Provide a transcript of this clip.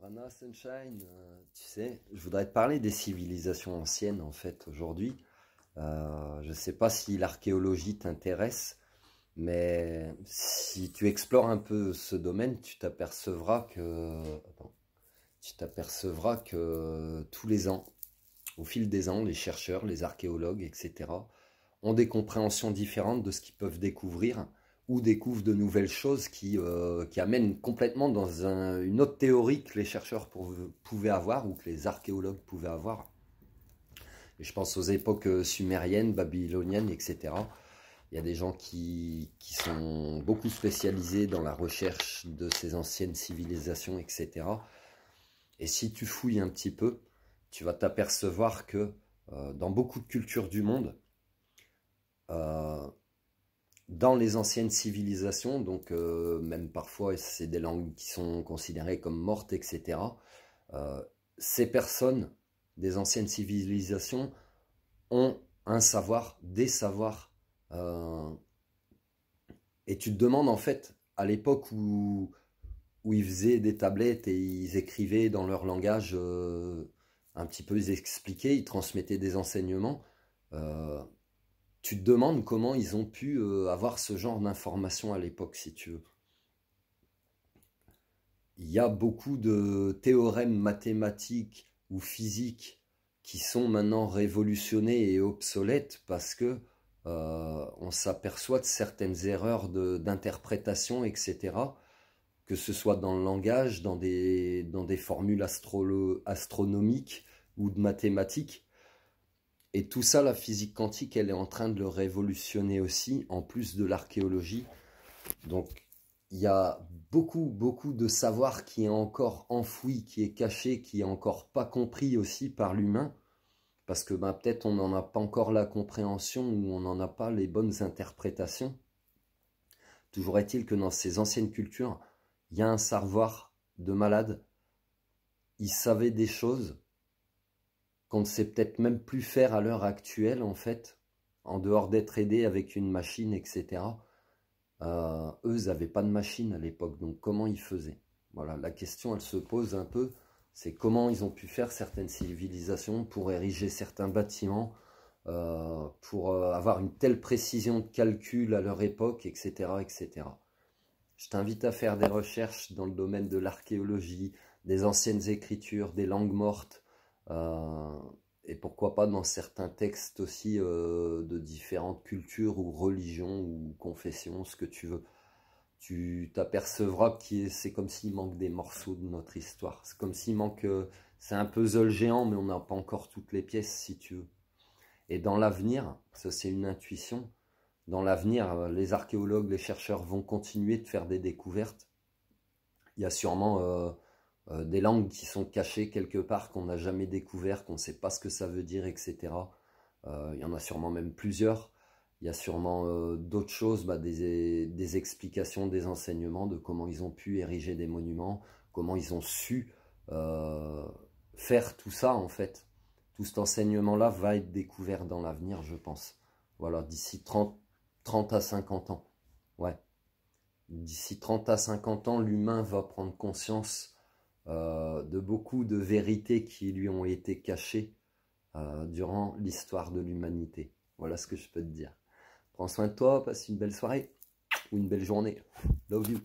Rana Sunshine, tu sais, je voudrais te parler des civilisations anciennes en fait aujourd'hui. Je ne sais pas si l'archéologie t'intéresse, mais si tu explores un peu ce domaine, tu t'apercevras que tous les ans, au fil des ans, les chercheurs, les archéologues, etc., ont des compréhensions différentes de ce qu'ils peuvent découvrir ou découvrent de nouvelles choses qui amènent complètement dans une autre théorie que les chercheurs pouvaient avoir ou que les archéologues pouvaient avoir. Et je pense aux époques sumériennes, babyloniennes, etc. Il y a des gens qui sont beaucoup spécialisés dans la recherche de ces anciennes civilisations, etc. Et si tu fouilles un petit peu, tu vas t'apercevoir que dans beaucoup de cultures du monde, dans les anciennes civilisations, donc même parfois c'est des langues qui sont considérées comme mortes, etc., ces personnes des anciennes civilisations ont un savoir, des savoirs, et tu te demandes en fait, à l'époque où ils faisaient des tablettes et ils écrivaient dans leur langage, un petit peu, ils expliquaient, ils transmettaient des enseignements, tu te demandes comment ils ont pu avoir ce genre d'informations à l'époque, si tu veux. Il y a beaucoup de théorèmes mathématiques ou physiques qui sont maintenant révolutionnés et obsolètes parce que on s'aperçoit de certaines erreurs d'interprétation, etc., que ce soit dans le langage, dans des formules astronomiques ou de mathématiques. Et tout ça, la physique quantique, elle est en train de le révolutionner aussi, en plus de l'archéologie. Donc, il y a beaucoup de savoir qui est encore enfoui, qui est caché, qui est encore pas compris aussi par l'humain. Parce que ben, peut-être on n'en a pas encore la compréhension ou on n'en a pas les bonnes interprétations. Toujours est-il que dans ces anciennes cultures, il y a un savoir de malade. Ils savaient des choses qu'on ne sait peut-être même plus faire à l'heure actuelle, en fait, en dehors d'être aidé avec une machine, etc. Eux, ils n'avaient pas de machine à l'époque, donc comment ils faisaient? Voilà, la question, elle se pose un peu, c'est comment ils ont pu faire certaines civilisations pour ériger certains bâtiments, pour avoir une telle précision de calcul à leur époque, etc., etc. Je t'invite à faire des recherches dans le domaine de l'archéologie, des anciennes écritures, des langues mortes, et pourquoi pas dans certains textes aussi de différentes cultures ou religions ou confessions, ce que tu veux. Tu t'apercevras que c'est comme s'il manque des morceaux de notre histoire. C'est comme s'il manque... c'est un puzzle géant, mais on n'a pas encore toutes les pièces, si tu veux. Et dans l'avenir, ça c'est une intuition, dans l'avenir, les archéologues, les chercheurs vont continuer de faire des découvertes. Il y a sûrement des langues qui sont cachées quelque part, qu'on n'a jamais découvert, qu'on ne sait pas ce que ça veut dire, etc. Il y en a sûrement même plusieurs. Il y a sûrement d'autres choses, des explications, des enseignements de comment ils ont pu ériger des monuments, comment ils ont su faire tout ça en fait. Tout cet enseignement-là va être découvert dans l'avenir, je pense. Voilà, d'ici 30 à 50 ans. Ouais. D'ici 30 à 50 ans, l'humain va prendre conscience de beaucoup de vérités qui lui ont été cachées durant l'histoire de l'humanité. Voilà ce que je peux te dire. Prends soin de toi, passe une belle soirée ou une belle journée. Love you.